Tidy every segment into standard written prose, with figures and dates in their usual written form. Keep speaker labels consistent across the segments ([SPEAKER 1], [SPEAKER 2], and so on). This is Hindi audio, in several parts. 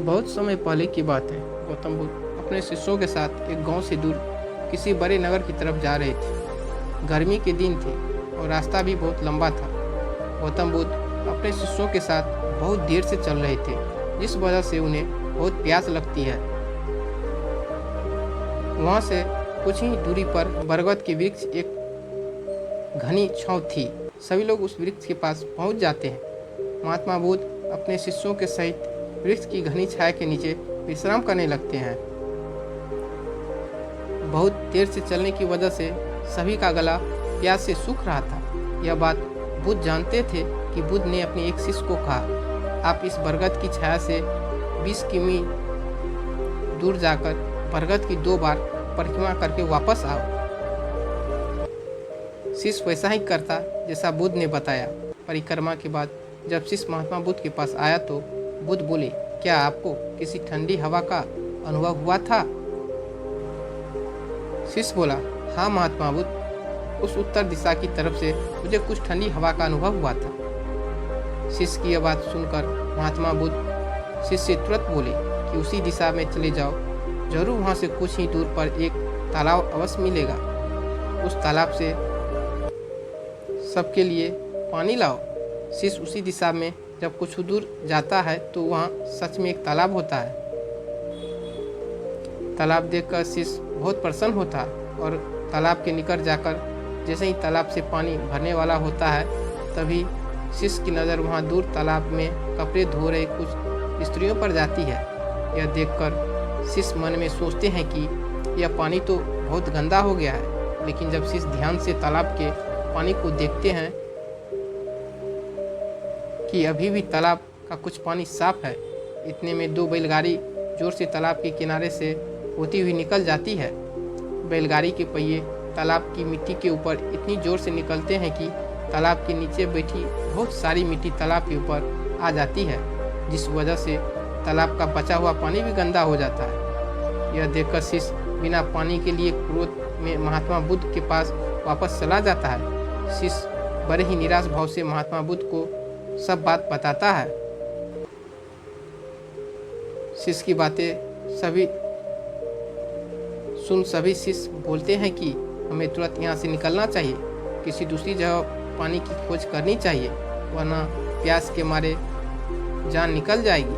[SPEAKER 1] बहुत समय पहले की बात है। गौतम बुद्ध अपने शिष्यों के साथ एक गांव से दूर किसी बड़े नगर की तरफ जा रहे थे। गर्मी के दिन थे और रास्ता भी बहुत लंबा था। गौतम बुद्ध अपने शिष्यों के साथ बहुत देर से चल रहे थे, जिस वजह से उन्हें बहुत प्यास लगती है। वहाँ से कुछ ही दूरी पर बरगद के वृक्ष एक घनी छांव थी। सभी लोग उस वृक्ष के पास पहुँच जाते हैं। महात्मा बुद्ध अपने शिष्यों के सहित वृक्ष की घनी छाया के नीचे विश्राम करने लगते हैं। बहुत देर से चलने की वजह से सभी का गला प्यास से सूख रहा था। यह बात बुद्ध जानते थे कि बुद्ध ने अपने एक शिष्य को कहा, आप इस बरगद की छाया से 20 किमी दूर जाकर बरगद की 2 बार परिक्रमा करके वापस आओ। शिष्य वैसा ही करता जैसा बुद्ध ने बताया। परिक्रमा के बाद जब शिष्य महात्मा बुद्ध के पास आया तो बुद्ध बोले, क्या आपको किसी ठंडी हवा का अनुभव हुआ था? शिष्य बोला, हाँ महात्मा बुद्ध, उस उत्तर दिशा की तरफ से मुझे कुछ ठंडी हवा का अनुभव हुआ था। शिष्य की यह बात सुनकर महात्मा बुद्ध शिष्य से तुरंत बोले कि उसी दिशा में चले जाओ, जरूर वहाँ से कुछ ही दूर पर एक तालाब अवश्य मिलेगा। उस तालाब से सबके लिए पानी लाओ। शिष्य उसी दिशा में जब कुछ दूर जाता है तो वहाँ सच में एक तालाब होता है। तालाब देखकर शिष्य बहुत प्रसन्न होता है और तालाब के निकट जाकर जैसे ही तालाब से पानी भरने वाला होता है, तभी शिष्य की नज़र वहाँ दूर तालाब में कपड़े धो रहे कुछ स्त्रियों पर जाती है। यह देखकर शिष्य मन में सोचते हैं कि यह पानी तो बहुत गंदा हो गया है, लेकिन जब शिष्य ध्यान से तालाब के पानी को देखते हैं कि अभी भी तालाब का कुछ पानी साफ है, इतने में 2 बैलगाड़ी जोर से तालाब के किनारे से होती हुई निकल जाती है। बैलगाड़ी के पहिए तालाब की मिट्टी के ऊपर इतनी जोर से निकलते हैं कि तालाब के नीचे बैठी बहुत सारी मिट्टी तालाब के ऊपर आ जाती है, जिस वजह से तालाब का बचा हुआ पानी भी गंदा हो जाता है। यह देखकर शिष्य बिना पानी के लिए क्रोध में महात्मा बुद्ध के पास वापस चला जाता है। शिष्य बड़े ही निराश भाव से महात्मा बुद्ध को सब बात बताता है। शिष्य की बातें सभी शिष्य बोलते हैं कि हमें तुरंत यहाँ से निकलना चाहिए, किसी दूसरी जगह पानी की खोज करनी चाहिए, वरना प्यास के मारे जान निकल जाएगी।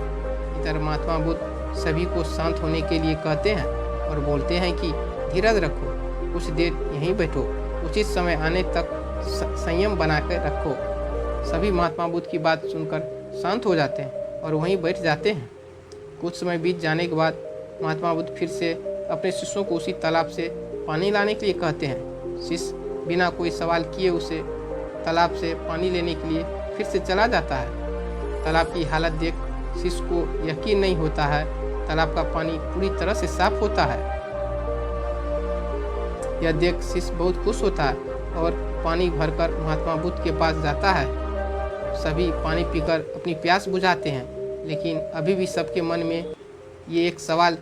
[SPEAKER 1] इधर महात्मा बुद्ध सभी को शांत होने के लिए कहते हैं और बोलते हैं कि धीरज रखो, कुछ देर यहीं बैठो, उचित समय आने तक संयम बनाकर रखो। सभी महात्मा बुद्ध की बात सुनकर शांत हो जाते हैं और वहीं बैठ जाते हैं। कुछ समय बीत जाने के बाद महात्मा बुद्ध फिर से अपने शिष्यों को उसी तालाब से पानी लाने के लिए कहते हैं। शिष्य बिना कोई सवाल किए उसे तालाब से पानी लेने के लिए फिर से चला जाता है। तालाब की हालत देख शिष्य को यकीन नहीं होता है, तालाब का पानी पूरी तरह से साफ होता है। यह देख शिष्य बहुत खुश होता है और पानी भरकर महात्मा बुद्ध के पास जाता है। सभी पानी पीकर अपनी प्यास बुझाते हैं, लेकिन अभी भी सबके मन में ये एक सवाल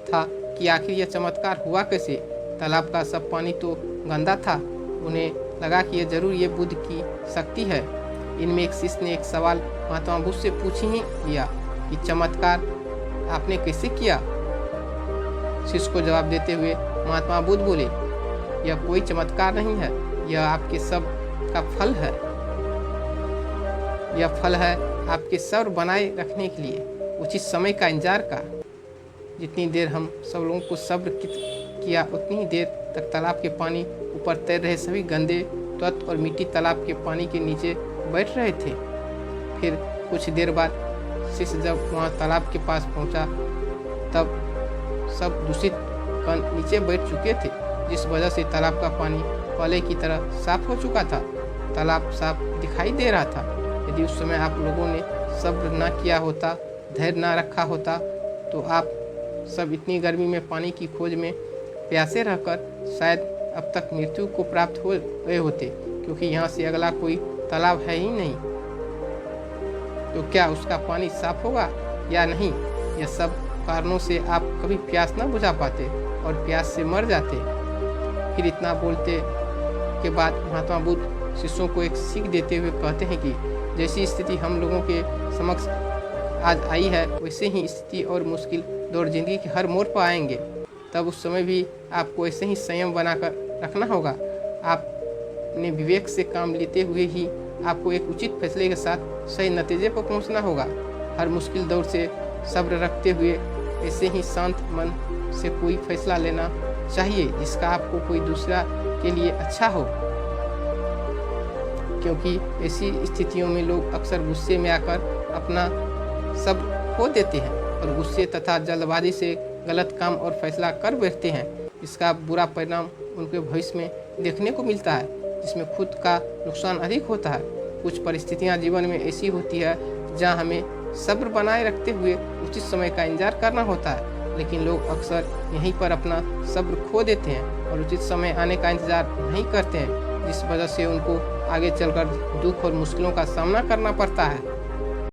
[SPEAKER 1] था कि आखिर यह चमत्कार हुआ कैसे? तालाब का सब पानी तो गंदा था। उन्हें लगा कि यह जरूर ये बुद्ध की शक्ति है। इनमें एक शिष्य ने एक सवाल महात्मा बुद्ध से पूछ ही लिया कि चमत्कार आपने कैसे किया? शिष्य को जवाब देते हुए महात्मा बुद्ध बोले, यह कोई चमत्कार नहीं है, यह आपके सब का फल है। यह फल है आपके सब्र बनाए रखने के लिए, उचित समय का इंतजार का। जितनी देर हम सब लोगों को सब्र किया, उतनी ही देर तक तालाब के पानी ऊपर तैर रहे सभी गंदे तत्व और मिट्टी तालाब के पानी के नीचे बैठ रहे थे। फिर कुछ देर बाद शिष्य जब वहाँ तालाब के पास पहुँचा, तब सब दूषित कण नीचे बैठ चुके थे, जिस वजह से तालाब का पानी पहले की तरह साफ हो चुका था। तालाब साफ दिखाई दे रहा था। यदि उस समय आप लोगों ने सब्र न किया होता, धैर्य न रखा होता, तो आप सब इतनी गर्मी में पानी की खोज में प्यासे रहकर शायद अब तक मृत्यु को प्राप्त हो गए होते, क्योंकि यहाँ से अगला कोई तालाब है ही नहीं। तो क्या उसका पानी साफ होगा या नहीं? यह सब कारणों से आप कभी प्यास न बुझा पाते और प्यास से मर जाते। फिर इतना बोलते के बाद महात्मा बुद्ध शिष्यों को एक सीख देते हुए कहते हैं कि जैसी स्थिति हम लोगों के समक्ष आज आई है वैसे ही स्थिति और मुश्किल दौर जिंदगी के हर मोड़ पर आएंगे। तब उस समय भी आपको ऐसे ही संयम बनाकर रखना होगा। आप अपने विवेक से काम लेते हुए ही आपको एक उचित फैसले के साथ सही नतीजे पर पहुंचना होगा। हर मुश्किल दौर से सब्र रखते हुए ऐसे ही शांत मन से कोई फैसला लेना चाहिए जिसका आपको कोई दूसरा के लिए अच्छा हो, क्योंकि ऐसी स्थितियों में लोग अक्सर गुस्से में आकर अपना सब खो देते हैं और गुस्से तथा जल्दबाजी से गलत काम और फैसला कर बैठते हैं। इसका बुरा परिणाम उनके भविष्य में देखने को मिलता है, जिसमें खुद का नुकसान अधिक होता है। कुछ परिस्थितियां जीवन में ऐसी होती है जहां हमें सब्र बनाए रखते हुए उचित समय का इंतजार करना होता है, लेकिन लोग अक्सर यहीं पर अपना सब्र खो देते हैं और उचित समय आने का इंतजार नहीं करते हैं, जिस वजह से उनको आगे चलकर दुख और मुश्किलों का सामना करना पड़ता है।